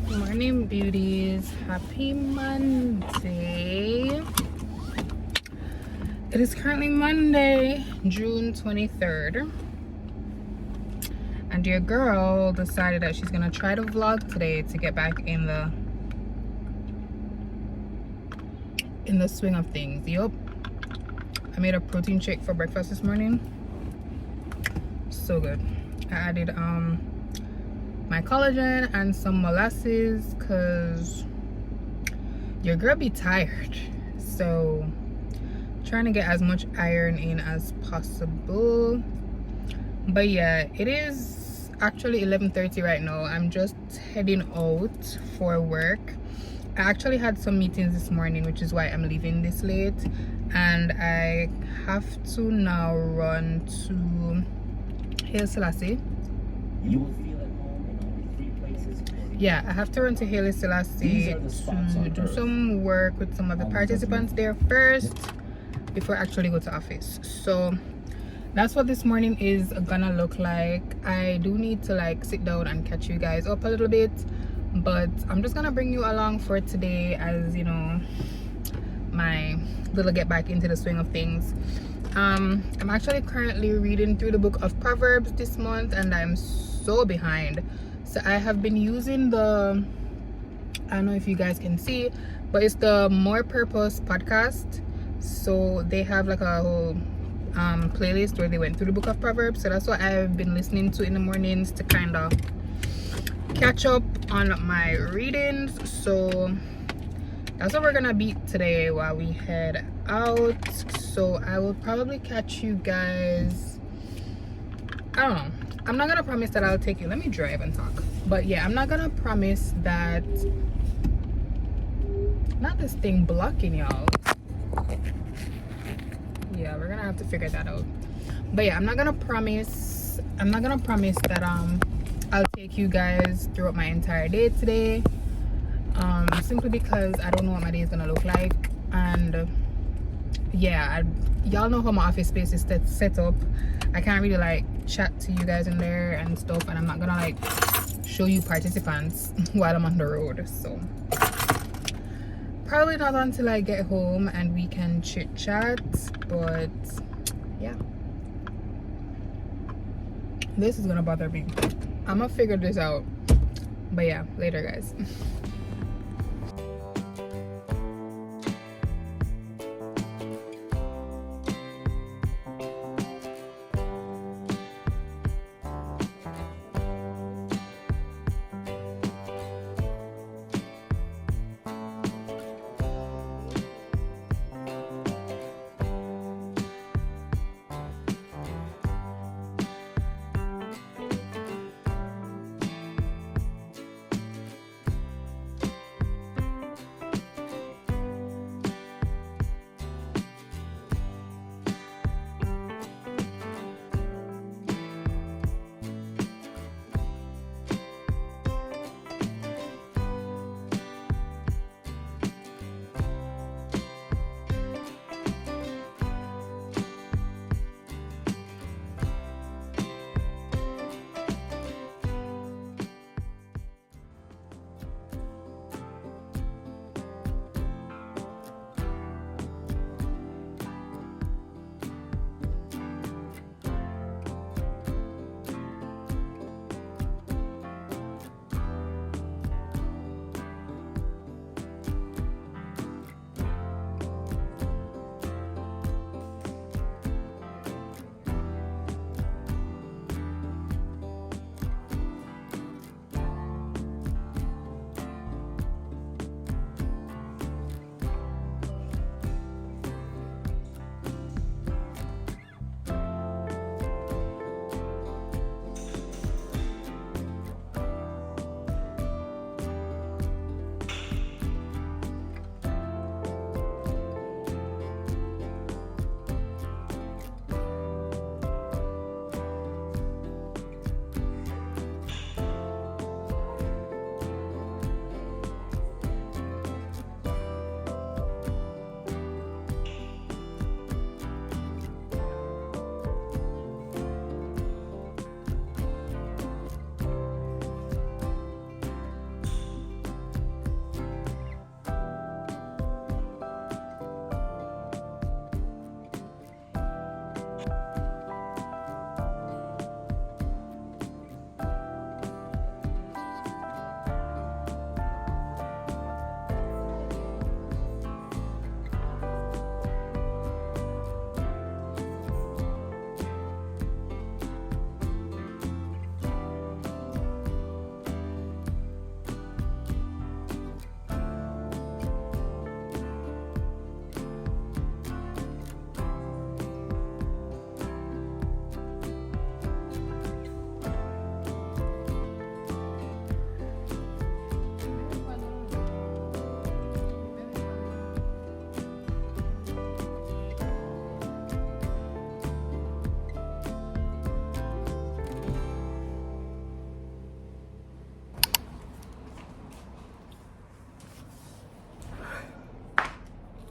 Morning beauties, happy Monday. It is currently Monday, June 23rd, and your girl decided that she's gonna try to vlog today to get back in the swing of things. Yup, I made a protein shake for breakfast this morning. So good. I added my collagen and some molasses because your girl be tired, so trying to get as much iron in as possible. But yeah, it is actually 11:30 right now. I'm just heading out for work. I actually had some meetings this morning, which is why I'm leaving this late, and I have to now run to Haile Selassie. You will feel at home in only 3 places. Yeah, I have to run to Haile Selassie to do some work with some of the participants there first before I actually go to office. So that's what this morning is gonna look like. I do need to like sit down and catch you guys up a little bit, but I'm just gonna bring you along for today as, you know, my little get back into the swing of things. I'm actually currently reading through the book of Proverbs this month, and I'm so behind. So I have been using I don't know if you guys can see, but it's the More Purpose podcast. So they have like a whole playlist where they went through the book of Proverbs. So that's what I've been listening to in the mornings to kind of catch up on my readings. So that's what we're gonna be today while we head out. So I will probably catch you guys, I don't know, I'm not gonna promise that I'll take you, let me drive and talk. But yeah, I'm not gonna promise that, not this thing blocking y'all. Yeah, we're gonna have to figure that out. But yeah, I'm not gonna promise that I'll take you guys throughout my entire day today, simply because I don't know what my day is gonna look like. And yeah, y'all know how my office space is set up. I can't really like chat to you guys in there and stuff, and I'm not gonna like show you participants while I'm on the road. So probably not until I get home and we can chit chat, but yeah, this is gonna bother me. I'm gonna figure this out, but yeah, later guys.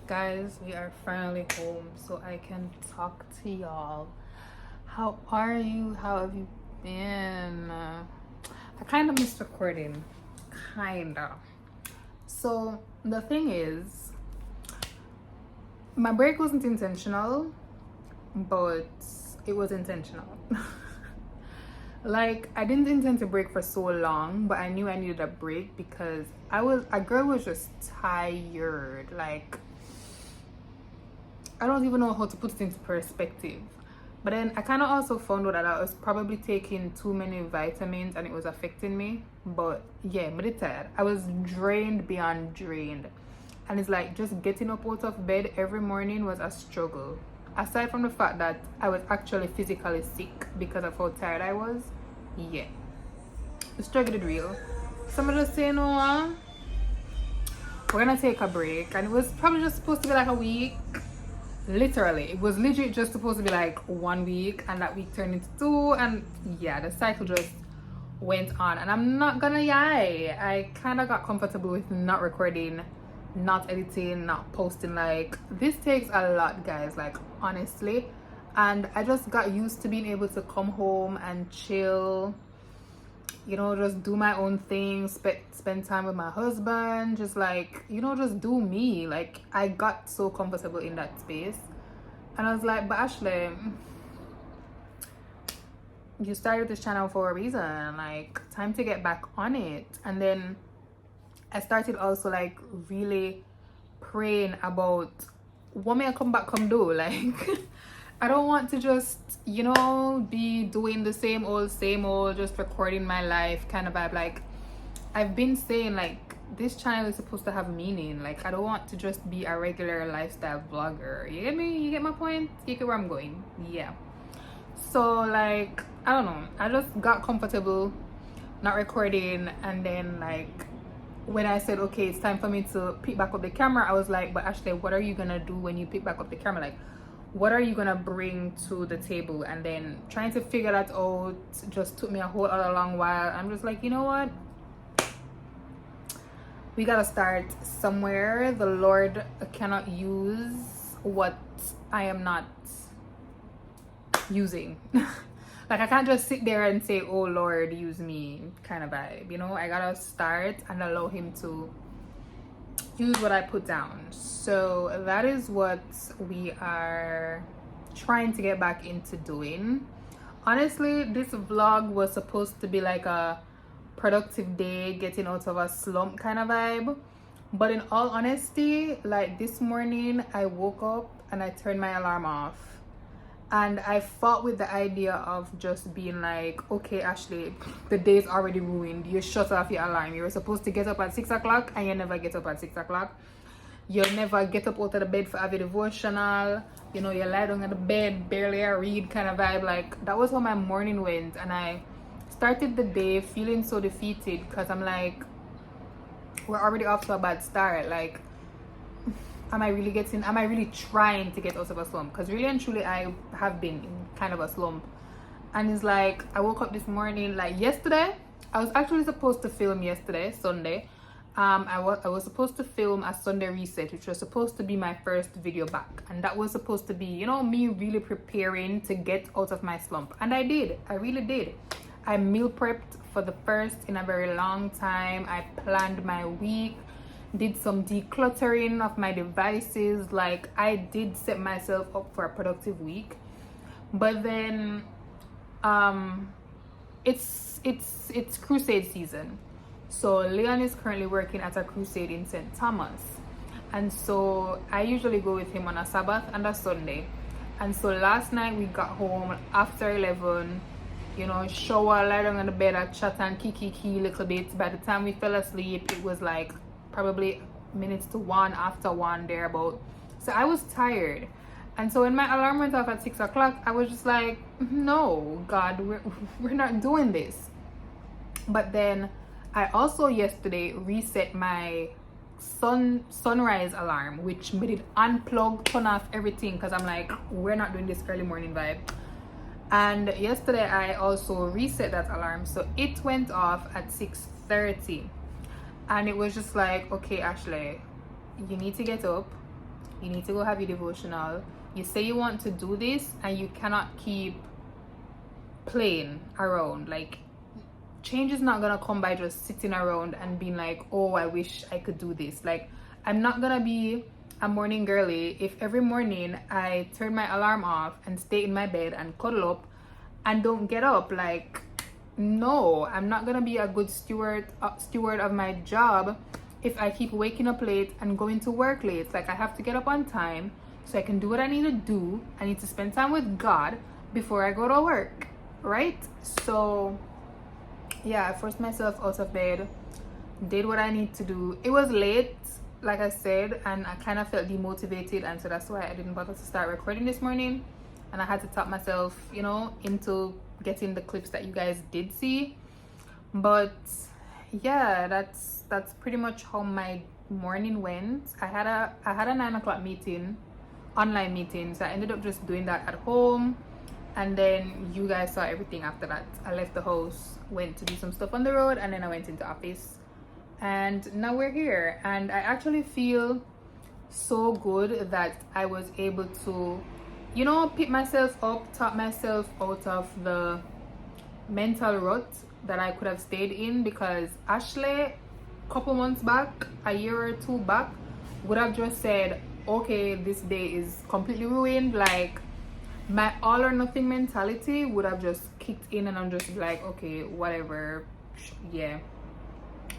Guys, we are finally home so I can talk to y'all. How are you? How have you been? I kind of missed recording. Kinda. So the thing is, my break wasn't intentional, but it was intentional. Like, I didn't intend to break for so long, but I knew I needed a break because a girl was just tired. Like, I don't even know how to put it into perspective. But then I kind of also found out that I was probably taking too many vitamins and it was affecting me. But yeah, I'm tired. I was drained beyond drained. And it's like just getting up out of bed every morning was a struggle. Aside from the fact that I was actually physically sick because of how tired I was. Yeah. The struggle is real. Somebody just say, no, we're gonna take a break. And it was probably just supposed to be like a week. Literally, it was legit just supposed to be like 1 week, and that week turned into 2, and yeah, the cycle just went on. And I'm not gonna lie, I kind of got comfortable with not recording, not editing, not posting. Like, this takes a lot, guys, like, honestly. And I just got used to being able to come home and chill you know, just do my own thing, spend time with my husband, just like, you know, just do me. Like, I got so comfortable in that space, and I was like, but Ashley, you started this channel for a reason, like, time to get back on it. And then I started also like really praying about what may I come back come do. Like, I don't want to just, you know, be doing the same old, just recording my life kind of vibe. Like, I've been saying, like, this channel is supposed to have meaning. Like, I don't want to just be a regular lifestyle vlogger. You get me? You get my point? You get where I'm going? Yeah. So, like, I don't know. I just got comfortable not recording, and then, like, when I said, okay, it's time for me to pick back up the camera, I was like, but Ashley, what are you gonna do when you pick back up the camera? Like, what are you gonna bring to the table? And then trying to figure that out just took me a whole other long while. I'm just like, you know what, we gotta start somewhere. The Lord cannot use what I am not using. Like, I can't just sit there and say, oh Lord, use me kind of vibe, you know. I gotta start and allow him to use what I put down. So that is what we are trying to get back into doing. Honestly, this vlog was supposed to be like a productive day, getting out of a slump kind of vibe. But in all honesty, like, this morning I woke up and I turned my alarm off. And I fought with the idea of just being like, okay, Ashley, the day's already ruined. You shut off your alarm. You were supposed to get up at 6 o'clock and you never get up at 6 o'clock. You'll never get up out of the bed for have a devotional. You know, you lie down in the bed, barely a read kind of vibe. Like, that was how my morning went. And I started the day feeling so defeated because I'm like, we're already off to a bad start. Like, am I really trying to get out of a slump? Because really and truly I have been in kind of a slump. And it's like, I woke up this morning, like yesterday, I was actually supposed to film yesterday, Sunday. I was supposed to film a Sunday reset, which was supposed to be my first video back. And that was supposed to be, you know, me really preparing to get out of my slump. And I did. I really did. I meal prepped for the first in a very long time. I planned my week, did some decluttering of my devices. Like, I did set myself up for a productive week. But then it's crusade season. So Leon is currently working at a crusade in St. Thomas, and so I usually go with him on a Sabbath and a Sunday. And so last night we got home after 11, you know, shower, lie down on the bed, and chat and kiki a little bit. By the time we fell asleep, it was like probably minutes to 1, after 1 thereabout. So I was tired. And so when my alarm went off at 6 o'clock, I was just like, no, God, we're not doing this. But then I also yesterday reset my sunrise alarm, which made it unplug, turn off everything, because I'm like, we're not doing this early morning vibe. And yesterday I also reset that alarm, so it went off at 6:30. And it was just like, okay, Ashley, you need to get up, you need to go have your devotional. You say you want to do this, and you cannot keep playing around. Like, change is not gonna come by just sitting around and being like, oh, I wish I could do this. Like, I'm not gonna be a morning girly if every morning I turn my alarm off and stay in my bed and cuddle up and don't get up. Like, no, I'm not gonna be a good steward of my job if I keep waking up late and going to work late. Like, I have to get up on time so I can do what I need to do. I need to spend time with God before I go to work, right? So yeah, I forced myself out of bed, did what I need to do. It was late, like I said, and I kind of felt demotivated, and so that's why I didn't bother to start recording this morning. And I had to talk myself, you know, into getting the clips that you guys did see. But yeah, that's pretty much how my morning went. I had a 9 o'clock meeting, online meeting, so I ended up just doing that at home. And then you guys saw everything after that. I left the house, went to do some stuff on the road, and then I went into office. And now we're here. And I actually feel so good that I was able to, you know, pick myself up, talk myself out of the mental rut. that I could have stayed in, because Ashley couple months back, a year or two back, would have just said, okay, this day is completely ruined. Like, my all or nothing mentality would have just kicked in, and I'm just like, okay, whatever. Yeah.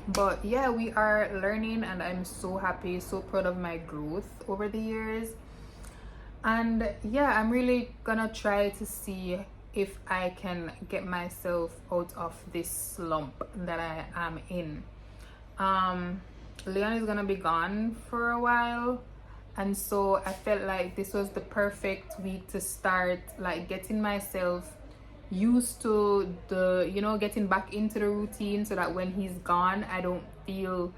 But yeah, we are learning, and I'm so happy, so proud of my growth over the years. And yeah, I'm really gonna try to see if I can get myself out of this slump that I am in. Leon is gonna be gone for a while, and so I felt like this was the perfect week to start like getting myself used to the, you know, getting back into the routine, so that when he's gone I don't feel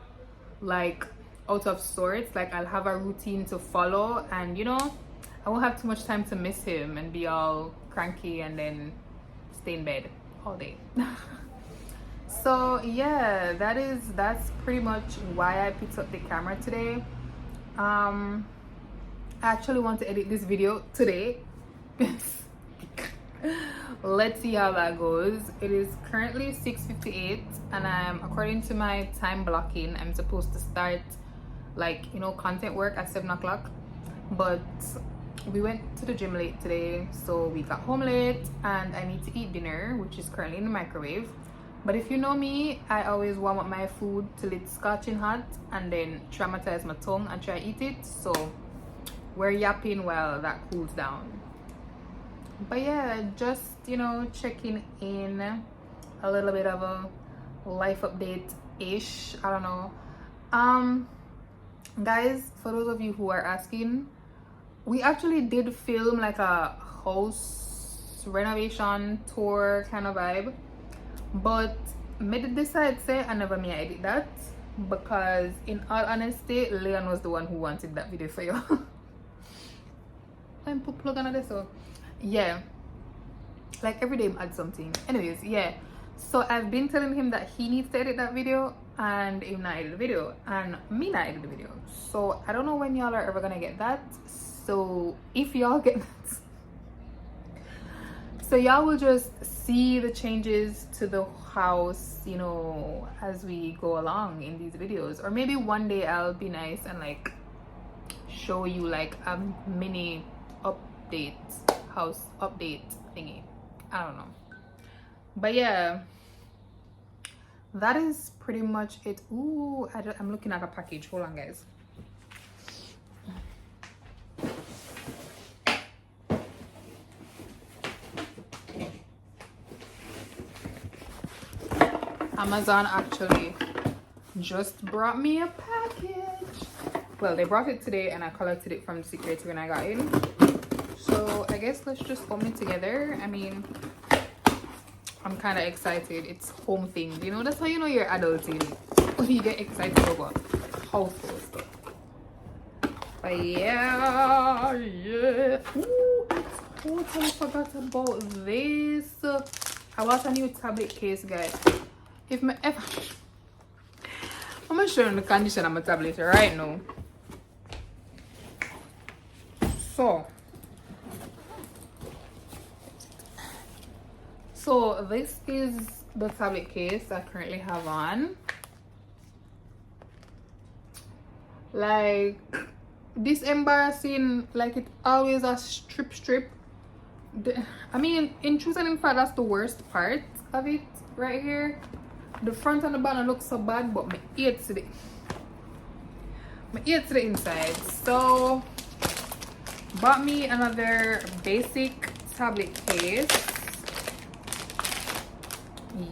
like out of sorts. Like, I'll have a routine to follow, and you know, I won't have too much time to miss him and be all cranky and then stay in bed all day. So yeah, that's pretty much why I picked up the camera today. I actually want to edit this video today. Let's see how that goes. It is currently 6:58, and I'm, according to my time blocking, I'm supposed to start, like, you know, content work at 7 o'clock. But we went to the gym late today, so we got home late, and I need to eat dinner, which is currently in the microwave. But if you know me, I always warm up my food till it's scorching hot, and then traumatize my tongue and try to eat it. So we're yapping while that cools down. But yeah, just, you know, checking in, a little bit of a life update ish, I don't know. Guys, for those of you who are asking, we actually did film like a house renovation tour kind of vibe, but me did decide say I never may edit that, because in all honesty, Leon was the one who wanted that video for you. I'm put plug on this, so yeah, like every day I'm add something. Anyways, yeah, so I've been telling him that he needs to edit that video, and him not edit the video, and me not edit the video. So I don't know when y'all are ever gonna get that. So if y'all get that, so y'all will just see the changes to the house, you know, as we go along in these videos. Or maybe one day I'll be nice and like show you like a mini update, house update thingy. I don't know. But yeah, that is pretty much it. Ooh, I'm looking at a package. Hold on, guys. Amazon actually just brought me a package. Well, they brought it today, and I collected it from the security when I got in. So I guess let's just open it together. I mean, I'm kind of excited. It's home things, you know. That's how you know you're adulting, when you get excited about household stuff. But yeah. Ooh, I totally forgot about this. I bought a new tablet case, guys. If my ever, I'm gonna show you the condition of my tablet right now. So this is the tablet case I currently have on. Like, this embarrassing, like it always a strip. I mean, in truth and in fact, that's the worst part of it right here. The front and the bottom look so bad, but my ear to the inside. So bought me another basic tablet case.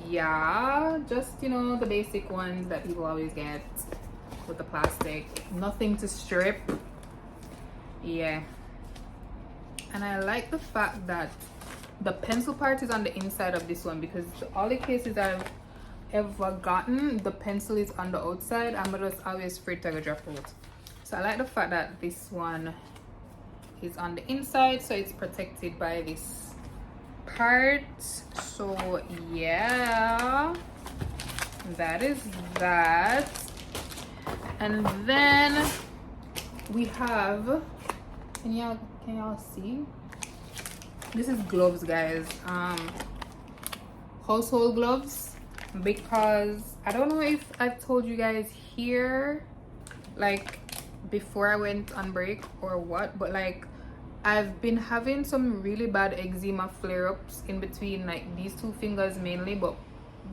Yeah, just, you know, the basic ones that people always get with the plastic, nothing to strip. Yeah, and I like the fact that the pencil part is on the inside of this one, because all the cases I've ever gotten, the pencil is on the outside. I'm just always afraid to drop out. So I like the fact that this one is on the inside, so it's protected by this part. So yeah, that is that. And then we have, can y'all see, this is gloves, guys. Household gloves. because I don't know if I've told you guys here, like before I went on break or what, but like I've been having some really bad eczema flare-ups in between like these two fingers mainly, but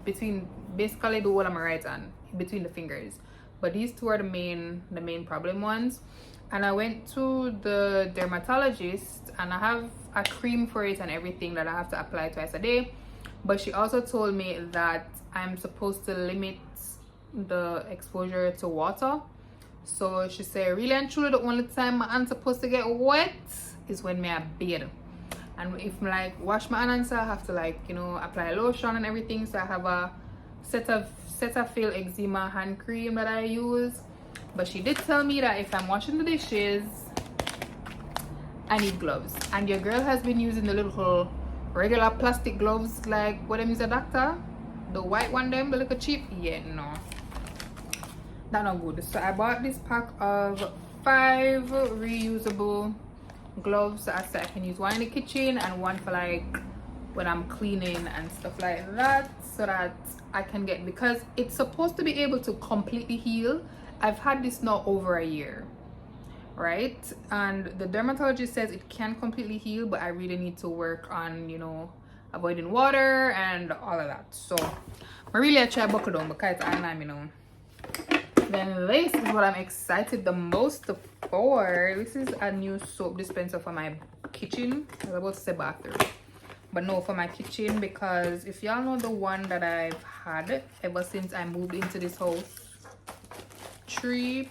between basically the whole of my right hand, between the fingers. But these two are the main problem ones. And I went to the dermatologist and I have a cream for it and everything that I have to apply twice a day. But she also told me that I'm supposed to limit the exposure to water. So she said really and truly the only time my hand's supposed to get wet is when me a bathe. And if I like wash my hands, I have to like, you know, apply lotion and everything. So I have a Cetaphil eczema hand cream that I use. But she did tell me that if I'm washing the dishes, I need gloves. And your girl has been using the little regular plastic gloves, like what them use a doctor, the white one, them the little cheap. Yeah, no, that not good. So I bought this pack of 5 reusable gloves. I said I can use one in the kitchen and one for like when I'm cleaning and stuff like that, so that I can get, because it's supposed to be able to completely heal. I've had this now over a year, right? And the dermatologist says it can completely heal, but I really need to work on, you know, avoiding water and all of that. So I really try to buckle down because it's time, you know. Then this is what I'm excited the most for. This is a new soap dispenser for my kitchen. I was about to say bathroom, but no, for my kitchen, because if y'all know the one that I've had ever since I moved into this house 3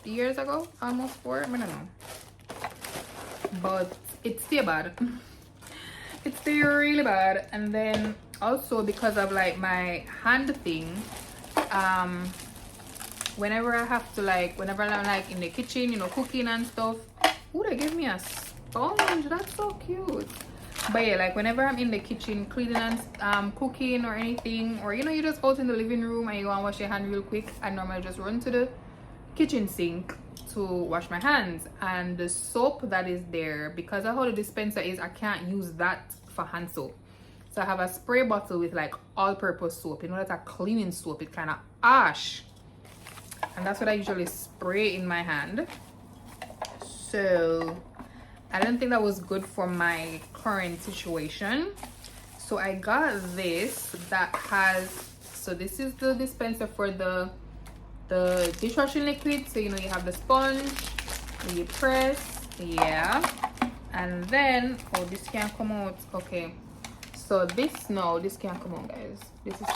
years ago, almost 4, I don't know, but it's still bad. It's still really bad. And then also because of like my hand thing, whenever I have to like, whenever I'm like in the kitchen, you know, cooking and stuff. Ooh, they gave me a sponge. That's so cute. But yeah, like whenever I'm in the kitchen cleaning and cooking or anything, or you know, you just out in the living room and you go and wash your hand real quick, I normally just run to the kitchen sink to wash my hands. And the soap that is there, because of how the dispenser is, I can't use that for hand soap. So I have a spray bottle with like all-purpose soap. You know, that's a cleaning soap. It kind of ash, and that's what I usually spray in my hand. So I don't think that was good for my current situation. So I got this that has, so this is the dispenser for the dishwashing liquid. So you know, you have the sponge, you press, yeah, and then oh, this can't come out. Okay, so this, no, this can't come out, guys.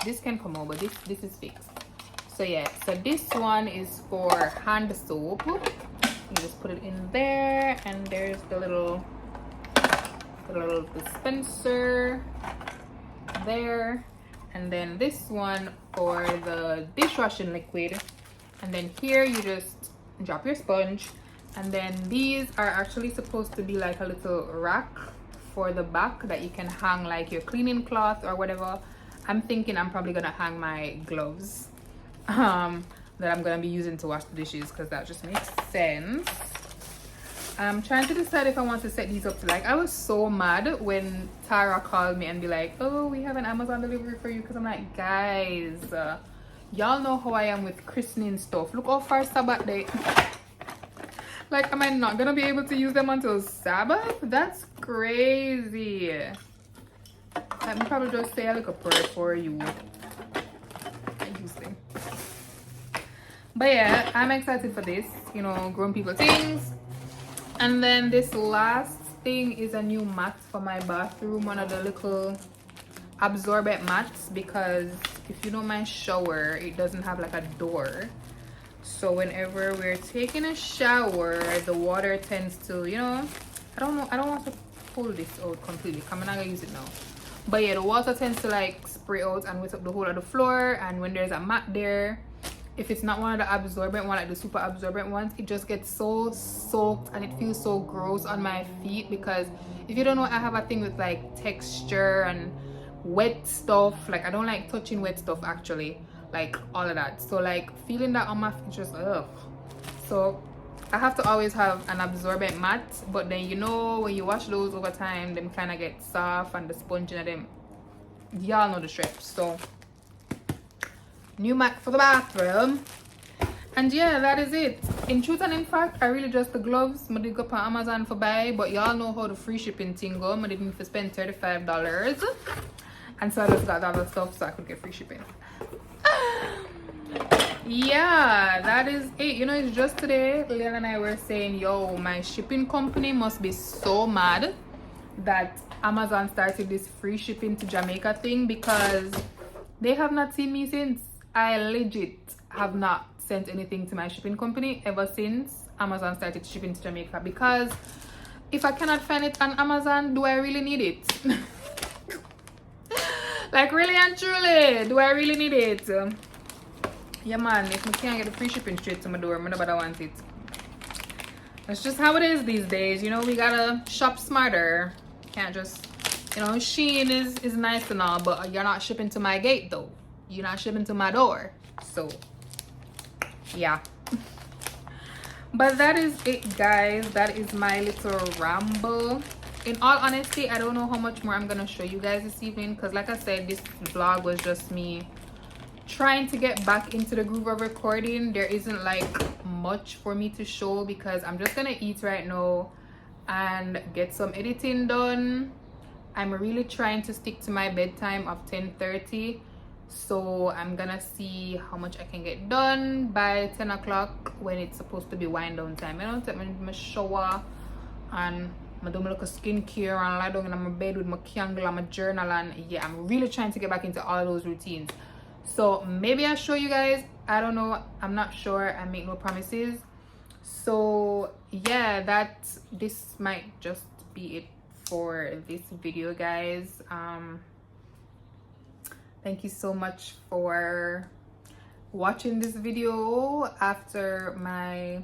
This can come out, but this is fixed. So yeah, so this one is for hand soap. You just put it in there, and there's the little dispenser there. And then this one for the dishwashing liquid. And then here you just drop your sponge. And then these are actually supposed to be like a little rack for the back that you can hang like your cleaning cloth or whatever. I'm thinking I'm probably gonna hang my gloves that I'm gonna be using to wash the dishes, because that just makes sense. I'm trying to decide if I want to set these up to, like, I was so mad when Tara called me and be like, oh, we have an Amazon delivery for you, because I'm like, guys, y'all know how I am with christening stuff. Look how far Sabbath day. Like, am I not gonna be able to use them until Sabbath? That's crazy. Let me probably just say a little prayer for you. But yeah, I'm excited for this, you know, grown people things. And then this last thing is a new mat for my bathroom, one of the little absorbent mats, because if you know my shower, it doesn't have like a door. So whenever we're taking a shower, the water tends to, you know, I don't want to pull this out completely. I'm not gonna use it now. But yeah, the water tends to like spray out and wet up the whole of the floor. And when there's a mat there, if it's not one of the absorbent one, like the super absorbent ones, it just gets so soaked and it feels so gross on my feet. Because if you don't know, I have a thing with like texture and wet stuff. Like I don't like touching wet stuff, actually, like all of that. So like feeling that on my feet, just ugh. So I have to always have an absorbent mat. But then, you know, when you wash those over time, them kind of get soft and the sponge in them, y'all know the strips. So new mat for the bathroom. And yeah, that is it. In truth and in fact, I really just the gloves I did go on Amazon for buy, but y'all know how the free shipping thing go. I didn't to spend $35, and so I just got the other stuff so I could get free shipping. Yeah, that is it. You know, it's just today Leon and I were saying, yo, my shipping company must be so mad that Amazon started this free shipping to Jamaica thing, because they have not seen me since. I legit have not sent anything to my shipping company ever since Amazon started shipping to Jamaica, because if I cannot find it on Amazon, do I really need it? Like, really and truly, do I really need it? Yeah man, if I can't get the free shipping straight to my door, I never want it. That's just how it is these days. You know, we gotta shop smarter. Can't just, you know, Shein is nice and all, but you're not shipping to my gate though. You're not shipping to my door. So yeah. But that is it, guys. That is my little ramble. In all honesty, I don't know how much more I'm gonna show you guys this evening, because like I said, this vlog was just me trying to get back into the groove of recording. There isn't like much for me to show, because I'm just gonna eat right now and get some editing done. I'm really trying to stick to my bedtime of 10:30, so I'm gonna see how much I can get done by 10 o'clock when it's supposed to be wind down time. I don't take my shower and I do my little skincare and lie down in my bed with my candle and my journal, and yeah, I'm really trying to get back into all those routines. So maybe I'll show you guys. I don't know, I'm not sure. I make no promises. So yeah, this might just be it for this video, guys. Thank you so much for watching this video after my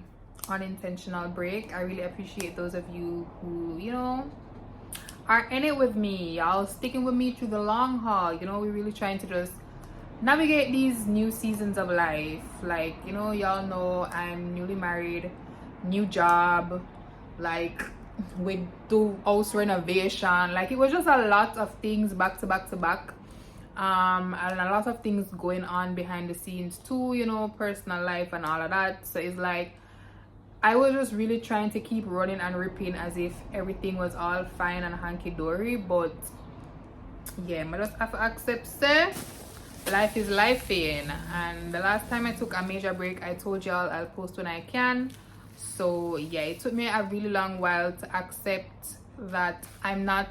unintentional break. I really appreciate those of you who, you know, are in it with me. Y'all sticking with me through the long haul. You know, we're really trying to just navigate these new seasons of life. Like, you know, y'all know I'm newly married, new job, like we do house renovation. Like, it was just a lot of things back to back to back, and a lot of things going on behind the scenes too, you know, personal life and all of that. So it's like I was just really trying to keep running and ripping as if everything was all fine and hunky-dory. But yeah, I just have to accept, say, life is lifing. And the last time I took a major break, I told y'all I'll post when I can. So yeah, it took me a really long while to accept that I'm not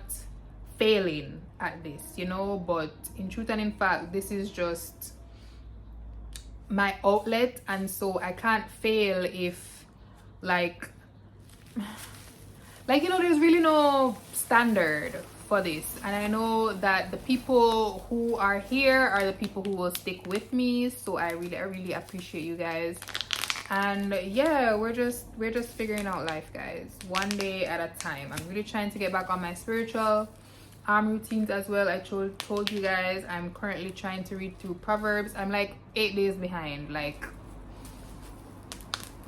failing at this, you know. But in truth and in fact, this is just my outlet, and so I can't fail if like you know, there's really no standard for this. And I know that the people who are here are the people who will stick with me, so I really appreciate you guys. And yeah, we're just figuring out life, guys, one day at a time. I'm really trying to get back on my spiritual routines as well. I told you guys I'm currently trying to read through Proverbs. I'm like 8 days behind. Like,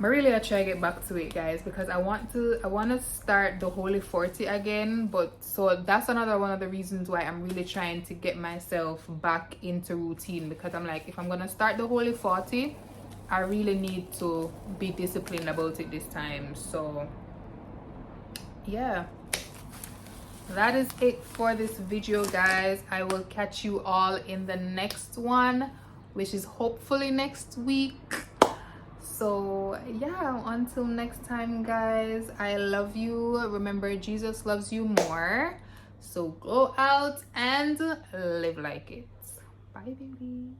I really try to get back to it, guys, because I want to start the Holy 40 again. But so that's another one of the reasons why I'm really trying to get myself back into routine, because I'm like, if I'm gonna start the Holy 40, I really need to be disciplined about it this time. So yeah, that is it for this video, guys. I will catch you all in the next one, which is hopefully next week. So yeah, until next time, guys, I love you. Remember, Jesus loves you more. So go out and live like it. Bye, baby.